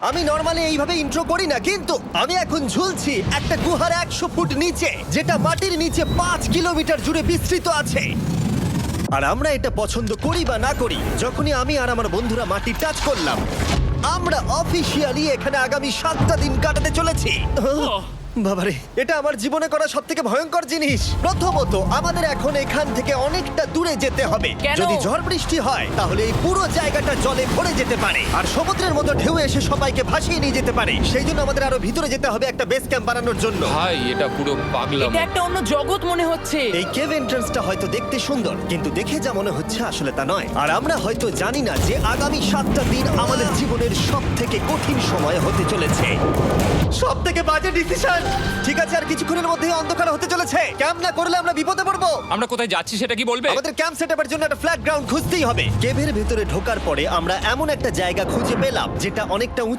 আমি নরমালি এইভাবে ইন্ট্রো করি না, কিন্তু আমি এখন ঝুলছি একটা গুহার 100 ফুট নিচে, যেটা মাটির নিচে 5 কিলোমিটার জুড়ে বিস্তৃত আছে। আর আমরা এটা পছন্দ করি বা না করি, যখনই আমি আর আমার বন্ধুরা মাটি টাচ করলাম, আমরা অফিসিয়ালি এখানে আগামী 7টা দিন কাটাতে চলেছি। বাবারে, এটা আমার জীবনে করা সবথেকে ভয়ঙ্কর জিনিস। প্রথমত, আমাদের এখন এখান থেকে অনেকটা দূরে যেতে হবে। কেন? যদি ঝড় বৃষ্টি হয় তাহলে এই পুরো জায়গাটা জলে ভরে যেতে পারে, আর সমুদ্রের মতো ঢেউ এসে সবাইকে ভাসিয়ে নিয়ে যেতে পারে। সেই জন্য আমাদের আরো ভিতরে যেতে হবে একটা বেস ক্যাম্প বানানোর জন্য। ভাই এটা পুরো পাগলাম। এটা একটা অন্য জগৎ মনে হচ্ছে। এই কেভ এন্ট্রান্সটা হয়তো দেখতে সুন্দর, কিন্তু দেখে যা মনে হচ্ছে আসলে তা নয়। আর আমরা হয়তো জানি না যে আগামী 7টা দিন আমাদের জীবনের সব থেকে কঠিন সময় হতে চলেছে। সব থেকে বাজে ডিসিশন। ঠিক আছে, আর কিছুক্ষণের মধ্যেই অন্ধকার হতে চলেছে। ক্যাম্প না করলে আমরা বিপদে পড়বো। আমরা কোথায় যাচ্ছি সেটা কি বলবে? আমাদের ক্যাম্প সেটআপের জন্য একটা ফ্ল্যাট গ্রাউন্ড খুঁজতেই হবে। কেভের ভেতরে ঢোকার পরে আমরা এমন একটা জায়গা খুঁজে পেলাম যেটা অনেকটা উঁচু